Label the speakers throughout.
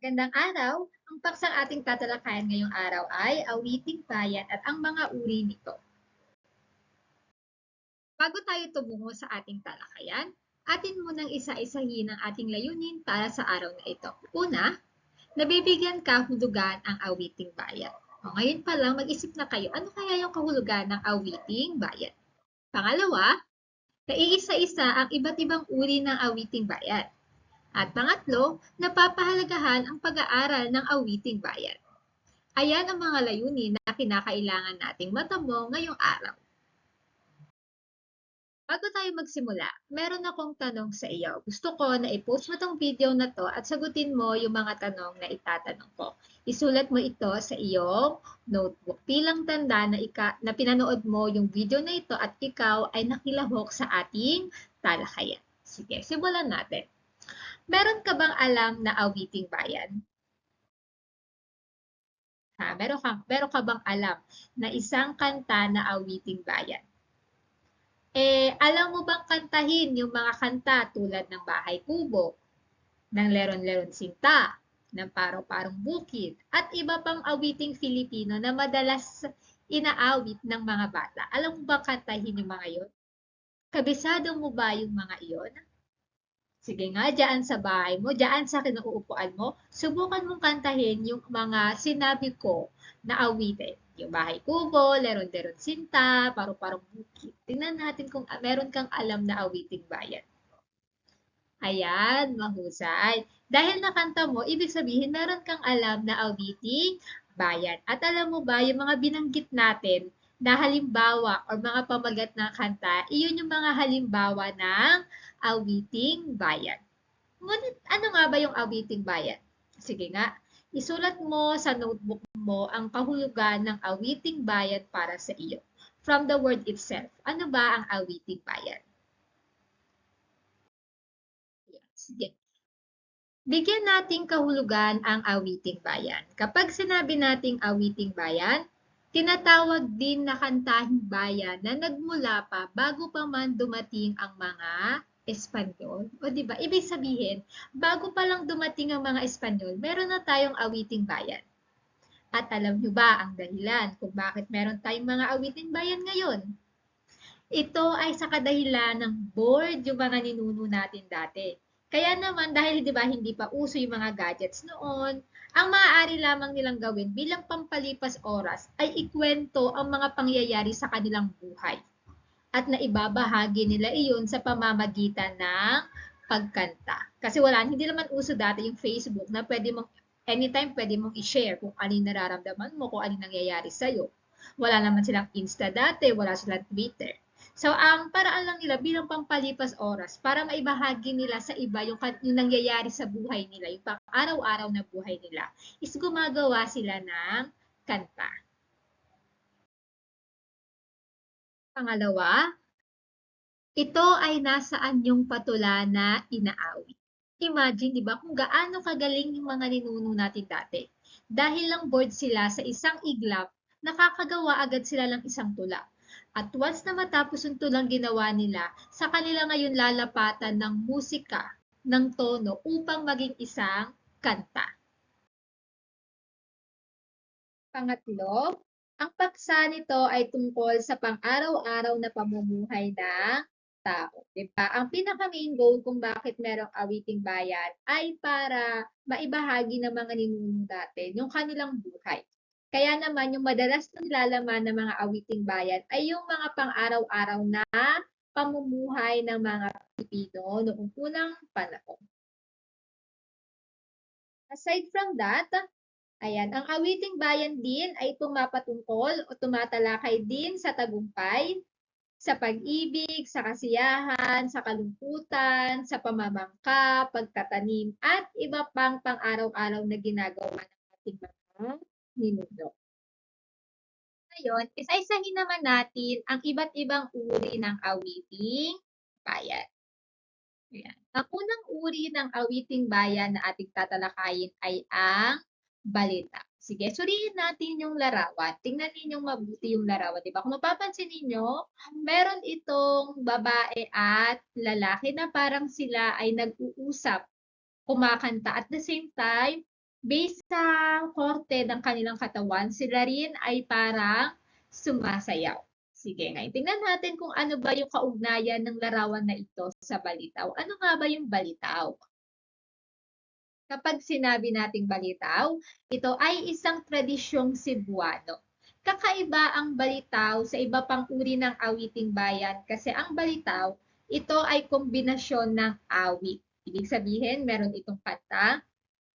Speaker 1: Magandang araw! Ang paksang ating tatalakayan ngayong araw ay awiting bayan at ang mga uri nito. Bago tayo tumungo sa ating talakayan, atin munang isa-isahin ang ating layunin para sa araw na ito. Una, nabibigyan kahulugan ang awiting bayan. Ngayon pa lang, mag-isip na kayo, ano kaya yung kahulugan ng awiting bayan? Pangalawa, naiisa-isa ang iba't ibang uri ng awiting bayan. At pangatlo, napapahalagahan ang pag-aaral ng awiting bayan. Ayan ang mga layunin na kinakailangan nating matamo ngayong araw. Bago tayo magsimula, meron akong tanong sa iyo. Gusto ko na i-post mo tong video na to at sagutin mo yung mga tanong na itatanong ko. Isulat mo ito sa iyong notebook bilang tanda na pinanood mo yung video na ito at ikaw ay nakilahok sa ating talakayan. Sige, simulan natin. Meron ka bang alam na awiting bayan? Meron ka bang alam na isang kanta na awiting bayan? Alam mo bang kantahin yung mga kanta tulad ng Bahay Kubo, ng Leron-Leron Sinta, ng Paro-Parong Bukid, at iba pang awiting Filipino na madalas inaawit ng mga bata? Alam mo bang kantahin yung mga yon? Kabisado mo ba yung mga iyon? Sige nga, dyan sa bahay mo, dyan sa kinuupuan mo, subukan mong kantahin yung mga sinabi ko na awitin. Yung Bahay Kubo, Leron-Leron Sinta, Paru-Parong Bukid. Tingnan natin kung meron kang alam na awiting bayan. Ayan, mahusay. Dahil nakanta mo, ibig sabihin meron kang alam na awiting bayan. At alam mo ba, yung mga binanggit natin na halimbawa or mga pamagat ng kanta, iyon yung mga halimbawa ng awiting bayan. Ngunit ano nga ba yung awiting bayan? Sige nga, isulat mo sa notebook mo ang kahulugan ng awiting bayan para sa iyo. From the word itself, ano ba ang awiting bayan? Sige. Bigyan nating kahulugan ang awiting bayan. Kapag sinabi nating awiting bayan, tinatawag din na kantahing bayan na nagmula pa bago pa man dumating ang mga Espanyol. O di ba? Ibig sabihin, bago pa lang dumating ang mga Espanyol, meron na tayong awiting bayan. At alam nyo ba ang dahilan kung bakit meron tayong mga awiting bayan ngayon? Ito ay sa kadahilan ng bored yung mga ninuno natin dati. Kaya naman dahil 'di ba hindi pa uso yung mga gadgets noon, ang maaari lamang nilang gawin bilang pampalipas oras ay ikwento ang mga pangyayari sa kanilang buhay. At naibabahagi nila iyon sa pamamagitan ng pagkanta. Kasi hindi naman uso dati yung Facebook na pwede mong i-share kung ano yung nararamdaman mo, kung ano yung nangyayari sa'yo. Wala naman silang Insta dati, wala silang Twitter. So, ang paraan lang nila bilang pampalipas oras para maibahagi nila sa iba yung nangyayari sa buhay nila, yung pang-araw-araw na buhay nila, is gumagawa sila ng kanta. Pangalawa, ito ay nasaan yung patula na inaawit. Imagine, di ba, kung gaano kagaling yung mga ninuno natin dati. Dahil lang bored sila sa isang iglap, nakakagawa agad sila ng isang tula. At once na matapos yung tulang ginawa nila, sa kanila ngayon lalapatan ng musika, ng tono upang maging isang kanta. Pangatlo, ang paksa nito ay tungkol sa pang-araw-araw na pamumuhay ng tao. Diba? Ang pinaka-main goal kung bakit merong awiting bayan ay para maibahagi ng mga ninuno natin yung kanilang buhay. Kaya naman yung madalas na nilalaman ng mga awiting bayan ay yung mga pang-araw-araw na pamumuhay ng mga Pilipino noong unang panahon. Aside from that, ayan, ang awiting bayan din ay pumapatungkol o tumatalakay din sa tagumpay, sa pag-ibig, sa kasiyahan, sa kalungkutan, sa pamamangka, pagtatanim, at iba pang pang-araw-araw na ginagawa ng ating mga ninuno. Ngayon, isa-isahin naman natin ang iba't ibang uri ng awiting bayan. Ayan. Ang unang uri ng awiting bayan na ating tatalakayin ay ang balita. Sige, suriin natin yung larawan. Tingnan ninyong mabuti yung larawan, di ba? Kung mapapansin ninyo, meron itong babae at lalaki na parang sila ay nag-uusap, kumakanta. At the same time, based sa korte ng kanilang katawan, sila rin ay parang sumasayaw. Sige, ngayon tingnan natin kung ano ba yung kaugnayan ng larawan na ito sa balitaw. Ano nga ba yung balitaw? Kapag sinabi nating balitaw, ito ay isang tradisyong Cebuano. Kakaiba ang balitaw sa iba pang uri ng awiting bayan kasi ang balitaw, ito ay kombinasyon ng awit. Ibig sabihin, meron itong kanta,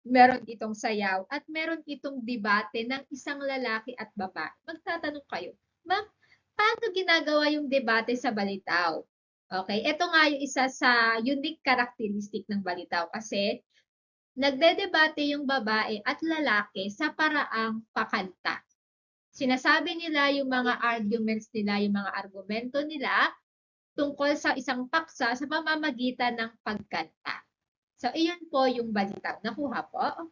Speaker 1: meron itong sayaw, at meron itong debate ng isang lalaki at babae. Magtatanong kayo, ma'am, paano ginagawa yung debate sa balitaw? Okay, ito nga yung isa sa unique characteristic ng balitaw kasi nagdedebate yung babae at lalaki sa paraang pakanta. Sinasabi nila yung mga arguments nila, yung mga argumento nila tungkol sa isang paksa sa pamamagitan ng pagkanta. So, iyon po yung balitaw. Nakuha po?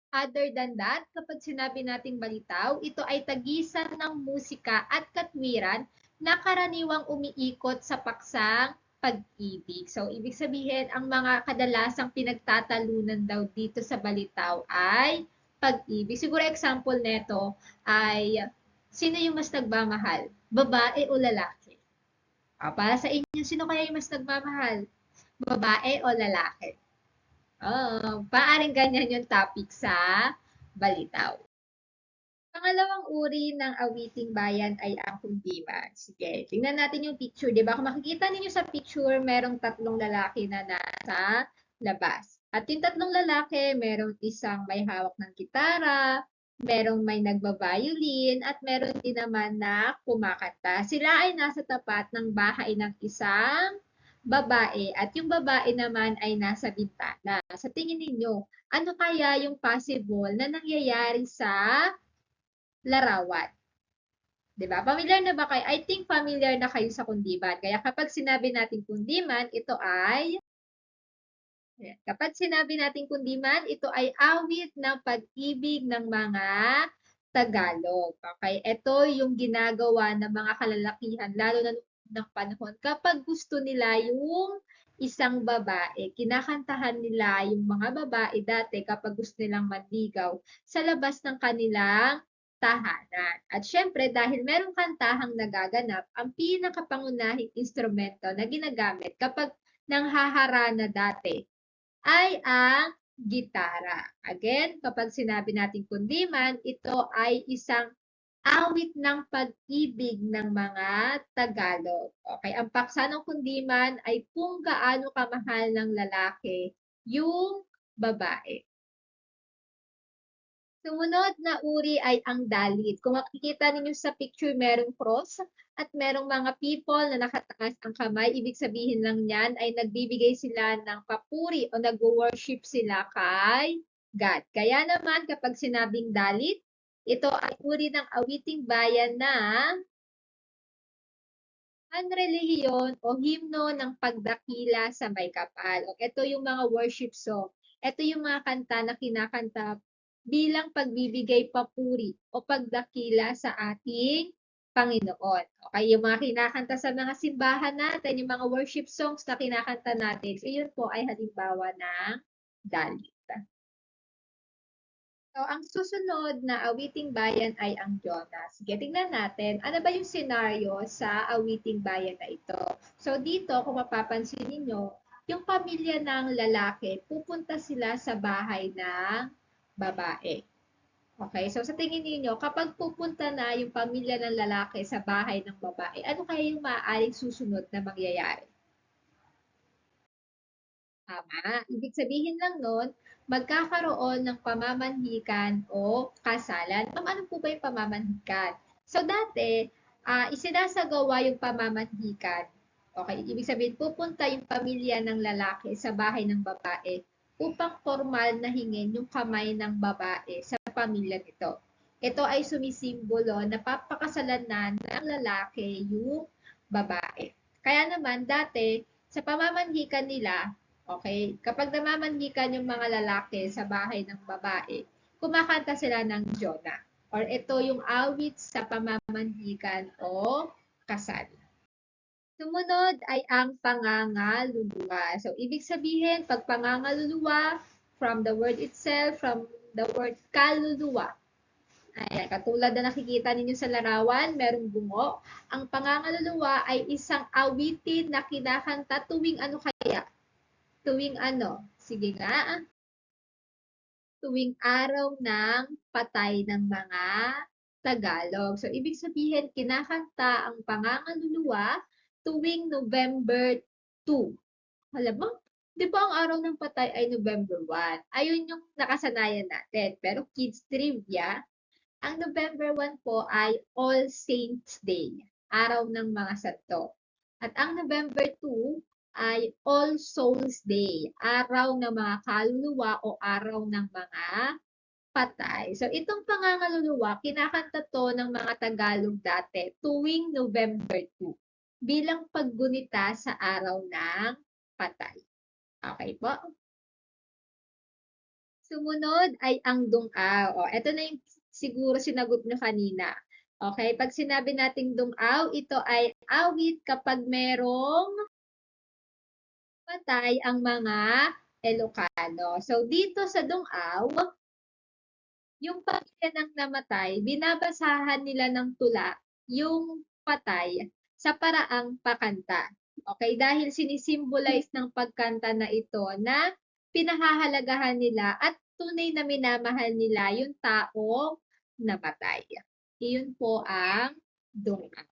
Speaker 1: Other than that, kapag sinabi nating balitaw, ito ay tagisan ng musika at katwiran na karaniwang umiikot sa paksang pag-ibig. So, ibig sabihin, ang mga kadalasang pinagtatalunan daw dito sa balitaw ay pag-ibig. Siguro example nito ay, sino yung mas nagmamahal? Babae o lalaki? Para sa inyo, sino kaya yung mas nagmamahal? Babae o lalaki? Oo, paaaring ganyan yung topic sa balitaw. Pangalawang uri ng awiting bayan ay ang kundiman. Sige, tingnan natin yung picture. Di ba? Kung makikita ninyo sa picture, merong tatlong lalaki na nasa labas. At yung tatlong lalaki, merong isang may hawak ng gitara, merong may nagbabayolin, at meron din naman na kumakanta. Sila ay nasa tapat ng bahay ng isang babae at yung babae naman ay nasa bintana. Sa tingin ninyo, ano kaya yung possible na nangyayari sa larawan? 'Di ba? Familiar na ba kayo? I think familiar na kayo sa kundiman. Kaya kapag sinabi natin kundiman, ito ay kapag sinabi natin kundiman, ito ay awit ng pag-ibig ng mga Tagalog. Okay? Ito yung ginagawa ng mga kalalakihan, lalo na ng panahon, kapag gusto nila yung isang babae. Kinakantahan nila yung mga babae dati kapag gusto nilang manligaw sa labas ng kanilang tahanan. At syempre, dahil merong kantahang nagaganap, ang pinakapangunahing instrumento na ginagamit kapag nanghaharana dati ay ang gitara. Again, kapag sinabi natin kundiman, ito ay isang awit ng pag-ibig ng mga Tagalog. Okay, ang paksa ng kundiman ay kung gaano kamahal ng lalaki yung babae. Sumunod na uri ay ang dalit. Kung makikita ninyo sa picture, merong cross at merong mga people na nakataas ang kamay. Ibig sabihin lang yan ay nagbibigay sila ng papuri o nag-worship sila kay God. Kaya naman kapag sinabing dalit, ito ay uri ng awiting bayan na ang relihiyon o himno ng pagdakila sa may kapal. O ito yung mga worship song. Ito yung mga kanta na kinakanta bilang pagbibigay papuri o pagdakila sa ating Panginoon. Okay, yung mga kinakanta sa mga simbahan natin, yung mga worship songs na kinakanta natin, iyon po ay halimbawa ng dalit. So, ang susunod na awiting bayan ay ang Jonas. Sige, tingnan natin, ano ba yung senaryo sa awiting bayan na ito? So, dito, kung mapapansin ninyo, yung pamilya ng lalaki, pupunta sila sa bahay ng babae. Okay, so sa tingin niyo kapag pupunta na yung pamilya ng lalaki sa bahay ng babae, ano kaya yung maaaring susunod na mangyayari? Tama. Ibig sabihin lang nun, magkakaroon ng pamamanhikan o kasalan. Ma'am, ano po ba yung pamamanhikan? So, dati, isinasagawa yung pamamanhikan. Okay, ibig sabihin, pupunta yung pamilya ng lalaki sa bahay ng babae upang formal na hingin yung kamay ng babae sa pamilya nito. Ito ay sumisimbolo na papakasalan na ng lalaki yung babae. Kaya naman, dati, sa pamamanhikan nila, okay, kapag namamanhikan yung mga lalaki sa bahay ng babae, kumakanta sila ng Jonah. Or ito yung awit sa pamamanhikan o kasal. Sumunod ay ang pangangaluluwa. So, ibig sabihin, pag pangangaluluwa, from the word itself, from the word kaluluwa. Ayan, katulad na nakikita ninyo sa larawan, merong bungo. Ang pangangaluluwa ay isang awitin na kinakanta tuwing ano kaya? Tuwing ano? Sige nga. Tuwing araw ng patay ng mga Tagalog. So, ibig sabihin, kinakanta ang pangangaluluwa tuwing November 2. Alam mo, di ba ang araw ng patay ay November 1? Ayun yung nakasanayan natin. Pero kids trivia, ang November 1 po ay All Saints Day, araw ng mga santo. At ang November 2 ay All Souls Day, araw ng mga kaluluwa o araw ng mga patay. So itong pangangaluluwa, kinakanta to ng mga Tagalog dati tuwing November 2 bilang paggunita sa araw ng patay. Okay po? Sumunod ay ang dungaw. O, ito na yung siguro sinagot nyo kanina. Okay, pag sinabi nating dungaw, ito ay awit kapag merong patay ang mga Ilocano. So, dito sa dungaw, yung pamilya ng namatay, binabasahan nila ng tula yung patay sa paraang pakanta. Okay, dahil sinisimbolize ng pagkanta na ito na pinahahalagahan nila at tunay na minamahal nila yung taong namatay. Iyon po ang dungaw.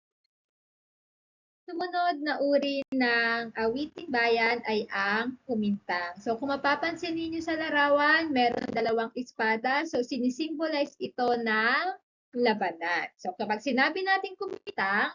Speaker 1: Sumunod na uri ng awiting bayan ay ang kumintang. So kung mapapansin niyo sa larawan, meron dalawang espada. So sinisimbolize ito ng labanan. So kapag sinabi natin kumintang,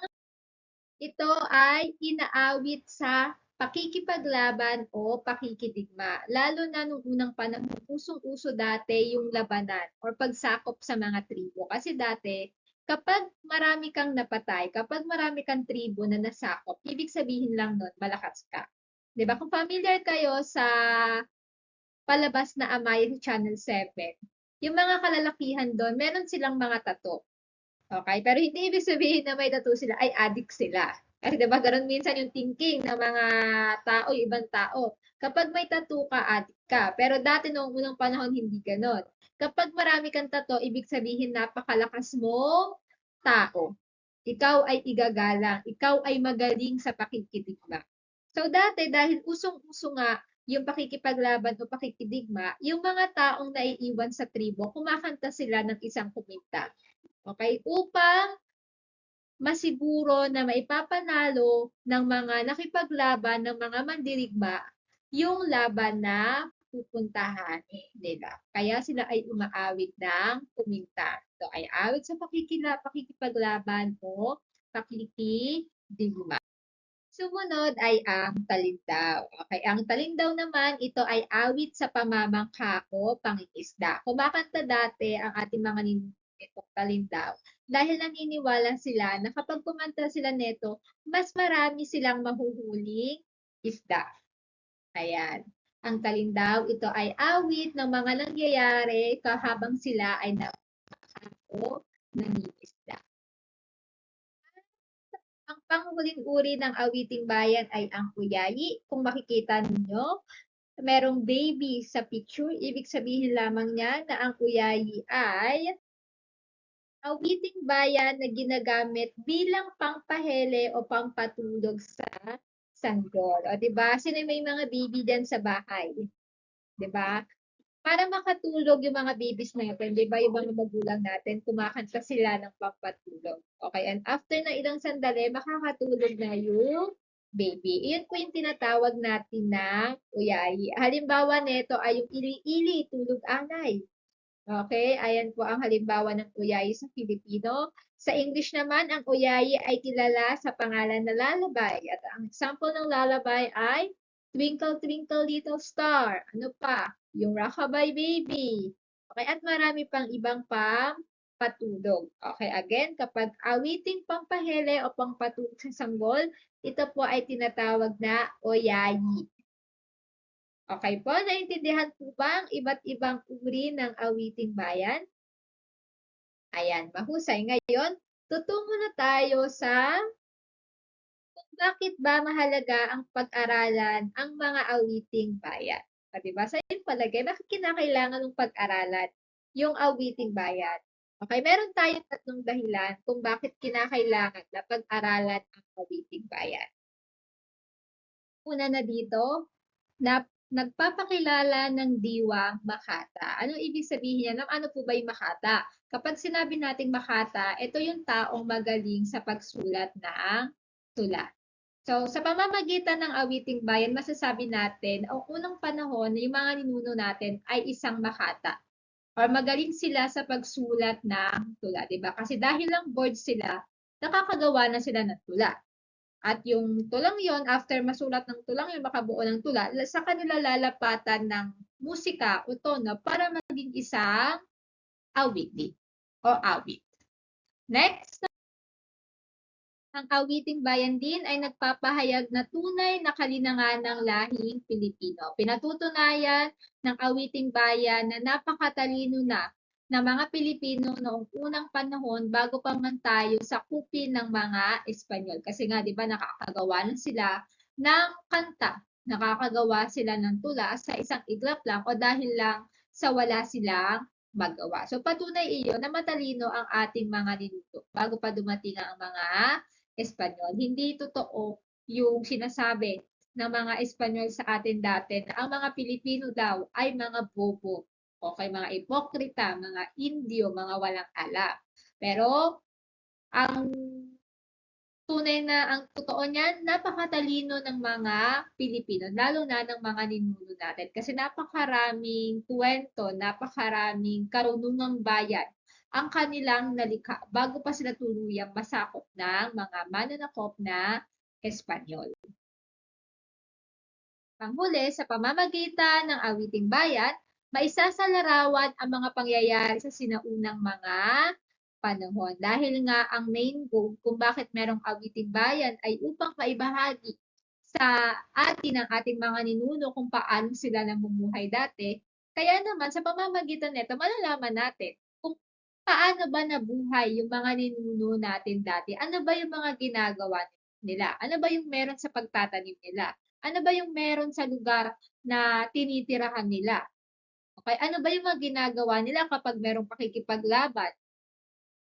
Speaker 1: ito ay inaawit sa pakikipaglaban o pakikidigma. Lalo na nung unang panahon, usong-uso dati yung labanan or pagsakop sa mga tribo. Kasi dati, kapag marami kang napatay, kapag marami kang tribo na nasakop, ibig sabihin lang nun, malakas ka. 'Di ba? Kung familiar kayo sa palabas na Amaya sa Channel 7, yung mga kalalakihan doon, meron silang mga tattoo. Okay? Pero hindi ibig sabihin na may tattoo sila ay addict sila. Kasi 'di ba ganoon minsan yung thinking ng mga tao, yung ibang tao. Kapag may tattoo ka, addict ka. Pero dati noong unang panahon hindi ganoon. Kapag marami kang tattoo, ibig sabihin napakalakas mong tao. Ikaw ay igagalang, ikaw ay magaling sa pakikidigma. So dati dahil usong-uso nga yung pakikipaglaban o pakikidigma, yung mga taong naiiwan sa tribo, kumakanta sila ng isang kumita. Okay? Upang masiguro na maipapanalo ng mga nakipaglaban ng mga mandirigma yung laban na pupuntahan nila. Kaya sila ay umaawit ng kuminta. So ay awit sa pakikipaglaban o pakikidigma. Sumunod ay ang talindaw. Okay, ang talindaw naman, ito ay awit sa pamamangka o pangingisda. Kumakanta dati ang ating mga nitong talindaw dahil naniniwala sila na kapag kumanta sila neto, mas marami silang mahuhuling isda. Ayan. Ang talindaw, ito ay awit ng mga nangyayari kahabang sila ay o nangingisda. Ang panghuling uri ng awiting bayan ay ang kuyayi. Kung makikita ninyo, merong baby sa picture. Ibig sabihin lamang niya na ang kuyayi ay awiting bayan na ginagamit bilang pangpahele o pangpatulog sa sanggol. O, diba? Sino may mga baby dyan sa bahay? Diba? Para makatulog yung mga babies natin, di ba, yung mga magulang natin, kumakanta sila ng pampatulog. Okay, and after na ilang sandali, makakatulog na yung baby. Iyon po yung tinatawag natin na uyayi. Halimbawa nito ay yung ili-ili, tulog anay. Okay, ayan po ang halimbawa ng uyayi sa Filipino. Sa English naman, ang uyayi ay kilala sa pangalan na lullaby. At ang example ng lullaby ay Twinkle, Twinkle, Little Star. Ano pa? Yung Rockabye Baby. Okay, at marami pang ibang patulog. Okay, again, kapag awiting pampahele o pampatulog sa sanggol, ito po ay tinatawag na oyayi. Okay po, naintindihan po ba ang iba't ibang uri ng awiting bayan? Ayan, mahusay. Ngayon, tutungo na tayo sa kung bakit ba mahalaga ang pag-aralan ang mga awiting bayan. O, diba? Sa iyong palagay, bakit kinakailangan ng pag-aralan yung awiting bayan? Okay, meron tayong tatlong dahilan kung bakit kinakailangan na pag-aralan ang awiting bayan. Una na dito, na nagpapakilala ng diwang Makata. Anong ibig sabihin yan? Ano po ba yung Makata? Kapag sinabi nating Makata, ito yung taong magaling sa pagsulat ng tula. So, sa pamamagitan ng awiting bayan, masasabi natin, ang unang panahon, yung mga ninuno natin ay isang Makata. Or magaling sila sa pagsulat ng tula, di ba? Kasi dahil lang board sila, nakakagawa na sila ng tula. At yung tulang yon, after masulat ng tulang yon, makabuo ng tula, sa kanila lalapatan ng musika o tono para maging isang awit o awit. Next, ang awiting bayan din ay nagpapahayag na tunay na kalinangan ng lahing Pilipino. Pinatutunayan ng awiting bayan na napakatalino na ng mga Pilipino noong unang panahon bago pa man tayo sakupin ng mga Espanyol. Kasi nga, di ba, nakakagawa na sila ng kanta. Nakakagawa sila ng tula sa isang iglap lang o dahil lang sa wala silang magawa. So, patunay iyon na matalino ang ating mga ninuno bago pa dumating ang mga Espanyol. Hindi totoo yung sinasabi ng mga Espanyol sa atin dati na ang mga Pilipino daw ay mga bobo. Okay, mga ipokrita, mga Indio, mga walang alam. Pero ang tunay na ang totoo niyan, napakatalino ng mga Pilipino, lalo na ng mga ninuno natin. Kasi napakaraming kwento, napakaraming karunungang bayan ang kanilang nalikha bago pa sila tuluyang masakop ng mga mananakop na Espanyol. Panghuli, sa pamamagitan ng awiting bayan, maisasalarawan ang mga pangyayari sa sinaunang mga panahon. Dahil nga ang main goal kung bakit merong awiting bayan ay upang maibahagi sa atin ng ating mga ninuno kung paano sila namumuhay dati. Kaya naman sa pamamagitan nito, malalaman natin kung paano ba nabuhay yung mga ninuno natin dati. Ano ba yung mga ginagawa nila? Ano ba yung meron sa pagtatanim nila? Ano ba yung meron sa lugar na tinitirahan nila? Okay, ano ba yung mga ginagawa nila kapag merong pakikipaglaban?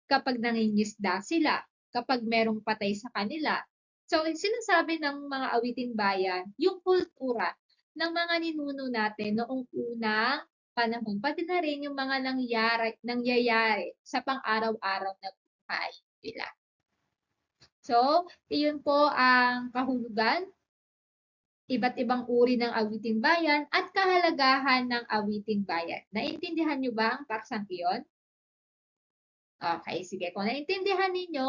Speaker 1: Kapag nangingisda sila, kapag merong patay sa kanila. So, sinasabi ng mga awiting bayan, yung kultura ng mga ninuno natin noong unang panahon, pati na rin yung mga nangyayari sa pang-araw-araw na buhay nila. So, iyon po ang kahulugan, iba't ibang uri ng awiting bayan at kahalagahan ng awiting bayan. Naintindihan nyo ba ang paksang iyon? Okay, sige. Kung naintindihan ninyo,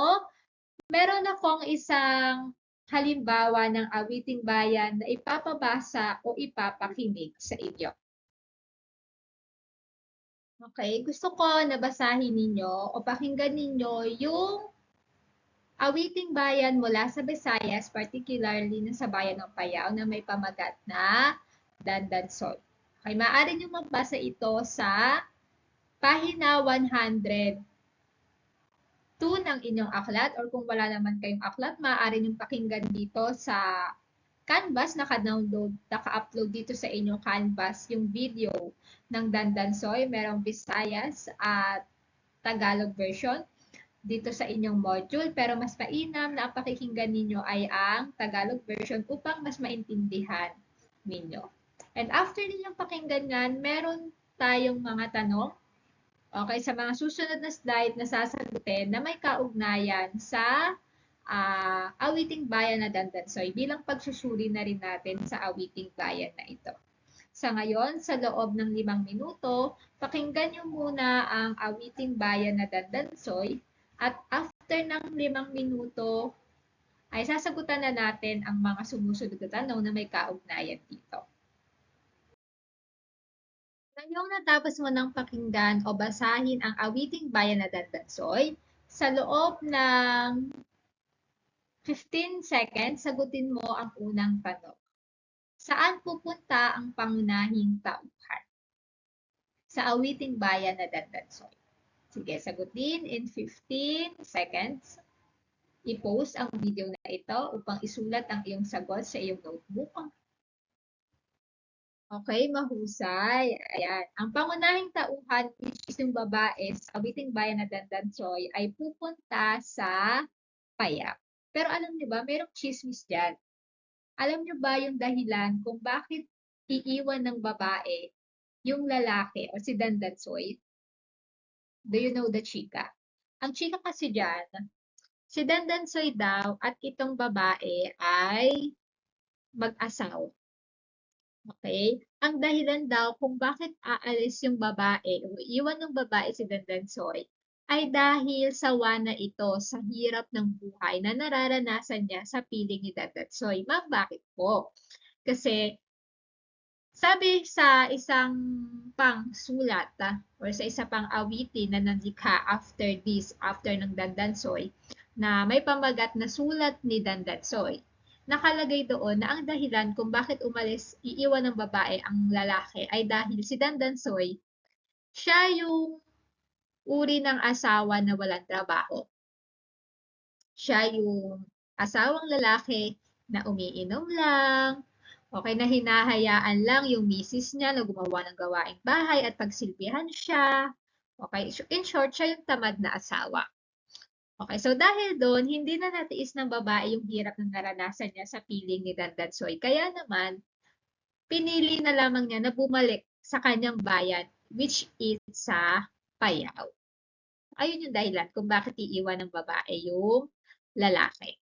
Speaker 1: meron akong isang halimbawa ng awiting bayan na ipapabasa o ipapakinig sa inyo. Okay, gusto ko na basahin ninyo o pakinggan ninyo yung awiting bayan mula sa Visayas, particularly na sa bayan ng Payao na may pamagat na Dandansol. Okay, maaari nyo magbasa ito sa pahina 102 ng inyong aklat or kung wala naman kayong aklat, maaari nyo pakinggan dito sa Canvas, naka-upload dito sa inyong Canvas yung video ng Dandansoy. Merong Visayas at Tagalog version dito sa inyong module. Pero mas mainam na ang pakikinggan ninyo ay ang Tagalog version upang mas maintindihan ninyo. And after ninyong pakinggan yan, meron tayong mga tanong. Okay, sa mga susunod na slide na sasagutin na may kaugnayan sa awiting bayan na Dandansoy bilang pagsusuri na rin natin sa awiting bayan na ito. Sa ngayon, sa loob ng 5 minuto, pakinggan niyo muna ang awiting bayan na Dandansoy at after ng 5 minuto ay sasagutan na natin ang mga sumusunod na tanong na may kaugnayan dito. Ngayong natapos mo ng pakinggan o basahin ang awiting bayan na Dandansoy, sa loob ng 15 seconds, sagutin mo ang unang tanong. Saan pupunta ang pangunahing tauhan? Sa awiting bayan na Dandansoy. Sige, sagutin in 15 seconds. I-post ang video na ito upang isulat ang iyong sagot sa iyong notebook. Okay, mahusay. Ayan. Ang pangunahing tauhan, which is yung babae sa awiting bayan na Dandansoy, ay pupunta sa Payap. Pero alam niyo ba, merong chismis dyan. Alam niyo ba yung dahilan kung bakit iiwan ng babae yung lalaki o si Dandansoy? Do you know the chika? Ang chika kasi dyan, si Dandansoy daw at itong babae ay mag-asawa. Okay? Ang dahilan daw kung bakit aalis yung babae o iwan ng babae si Dandansoy ay dahil sawa na ito sa hirap ng buhay na nararanasan niya sa piling ni Dandansoy. Ma'am, bakit po? Kasi sabi sa isang pangsulat or sa isa pang awitin na nandikha after ng Dandansoy, na may pamagat na sulat ni Dandansoy. Nakalagay doon na ang dahilan kung bakit iiwan ng babae ang lalaki ay dahil si Dandansoy, siya yung uri ng asawa na walang trabaho. Siya yung asawang lalaki na umiinom lang, okay, na hinahayaan lang yung misis niya na gumawa ng gawaing bahay at pagsilbihan siya. Okay, in short, siya yung tamad na asawa. Okay, so dahil doon, hindi na natiis ng babae yung hirap na naranasan niya sa piling ni Dandansoy. Kaya naman, pinili na lamang niya na bumalik sa kanyang bayan, which is sa Payao. Ayun yung dahilan kung bakit iiwan ng babae yung lalaki.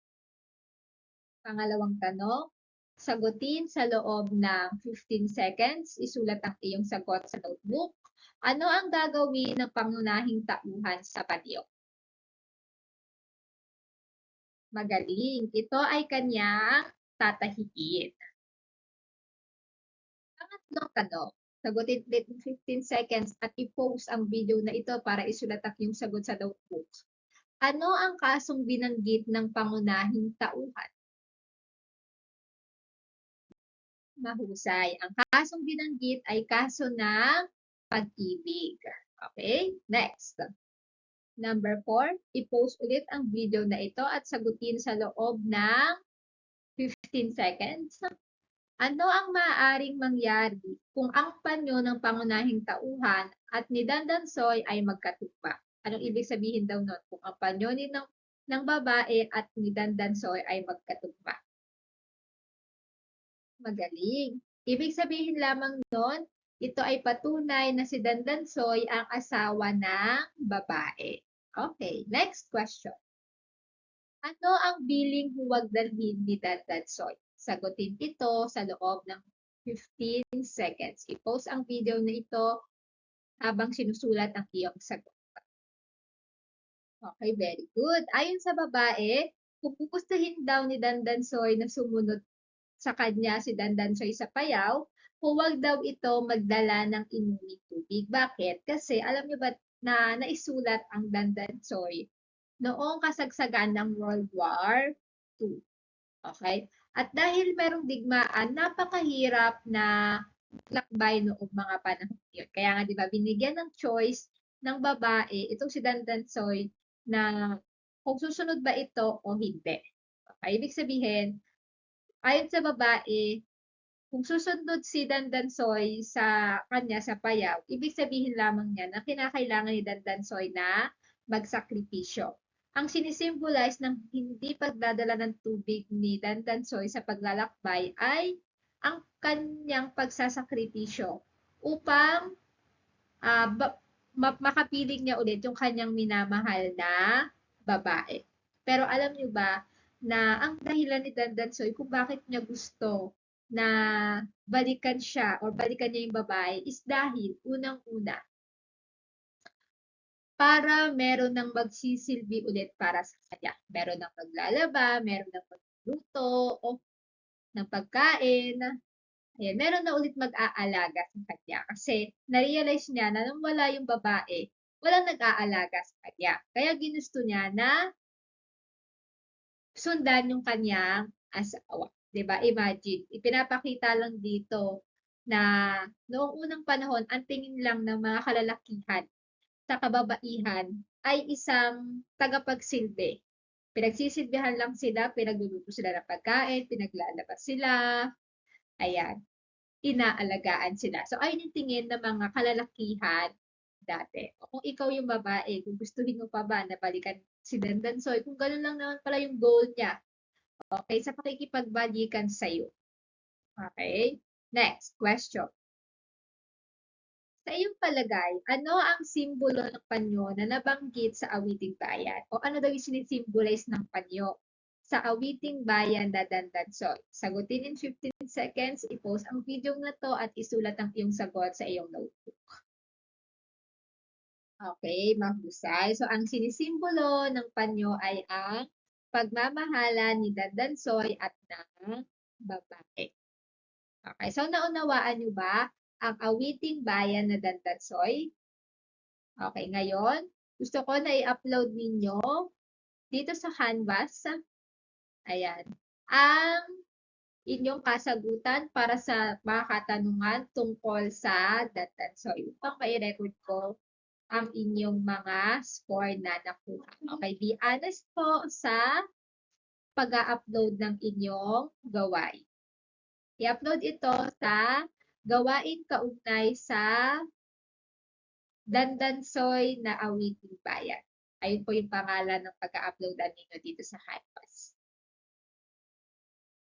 Speaker 1: Pangalawang tanong, sagutin sa loob ng 15 seconds. Isulat ang iyong sagot sa notebook. Ano ang gagawin ng pangunahing tauhan sa panyo? Magaling. Ito ay kanyang tatahiin. Pangatlong tanong, sagutin ulit ng 15 seconds at i-post ang video na ito para isulat ang iyong sagot sa notebook. Ano ang kasong binanggit ng pangunahing tauhan? Mahusay. Ang kasong binanggit ay kaso ng pag-ibig. Okay? Next. Number 4, i-post ulit ang video na ito at sagutin sa loob ng 15 seconds. Ano ang maaaring mangyari kung ang panyo ng pangunahing tauhan at ni Dandansoy ay magkatugma? Anong ibig sabihin daw nun? Kung ang panyo ng babae at ni Dandansoy ay magkatugma. Magaling. Ibig sabihin lamang nun, ito ay patunay na si Dandansoy ang asawa ng babae. Okay, next question. Ano ang biling huwag dalhin ni Dandansoy? Sagutin ito sa loob ng 15 seconds. I-post ang video na ito habang sinusulat ang iyong sagot. Okay, very good. Ayon sa babae, kung gugustuhin daw ni Dandansoy na sumunod sa kanya si Dandansoy sa Payao, huwag daw ito magdala ng inuming tubig. Bakit? Kasi alam niyo ba na naisulat ang Dandansoy noong kasagsagan ng World War II. Okay? At dahil merong digmaan, napakahirap na lakbay noong mga panahon yun. Kaya nga, di ba, binigyan ng choice ng babae, itong si Dandansoy, na kung susunod ba ito o hindi. Okay? Ibig sabihin, ayon sa babae, kung susunod si Dandansoy sa kanya sa Payao, ibig sabihin lamang niya na kinakailangan ni Dandansoy na magsakripisyo. Ang sinisimbolize ng hindi pagdadala ng tubig ni Dandansoy sa paglalakbay ay ang kanyang pagsasakripisyo upang makapiling niya ulit yung kanyang minamahal na babae. Pero alam niyo ba na ang dahilan ni Dandansoy kung bakit niya gusto na balikan siya or balikan niya yung babae is dahil unang-una, para meron ng magsisilbi ulit para sa kanya. Meron ng maglalaba, meron ng magluto, o ng pagkain. Ayan, meron na ulit mag-aalaga sa kanya. Kasi na-realize niya na nung wala yung babae, walang nag-aalaga sa kanya. Kaya ginusto niya na sundan yung kanyang asawa. 'Di ba? Imagine, ipinapakita lang dito na noong unang panahon, ang tingin lang ng mga kalalakihan sa kababaihan ay isang tagapagsilbi. Pinagsisilbihan lang sila, pinagluluto sila ng pagkain, pinaglalabas sila, ayan. inaalagaan sila. So, ayun yung tingin ng mga kalalakihan dati. O kung ikaw yung babae, kung gustuhin mo pa ba na balikan si Dandansoy, kung gano'n lang naman pala yung goal niya, okay, sa pakikipagbalikan sa'yo. Okay? Next question. Sa iyong palagay, ano ang simbolo ng panyo na nabanggit sa awiting bayan? O ano daw yung sinisimbolize ng panyo sa awiting bayan na Dandansoy? Sagutin in 15 seconds, i-post ang video na to at isulat ang iyong sagot sa iyong notebook. Okay, mahusay. So, ang sinisimbolo ng panyo ay ang pagmamahalan ni Dandansoy at ng babae. Okay, so naunawaan niyo ba ang awiting bayan na Dandansoy? Okay, ngayon, gusto ko na i-upload ninyo dito sa Canvas. Ayan. Ang inyong kasagutan para sa mga katanungan tungkol sa Dandansoy. Upang mai-record ko ang inyong mga score na nakuha. Okay, be honest po sa pag-upload ng inyong gawain. I-upload ito sa gawain kaugnay sa Dandansoy na awiting bayan. Ayun po yung pangalan ng pag-uploadan ninyo dito sa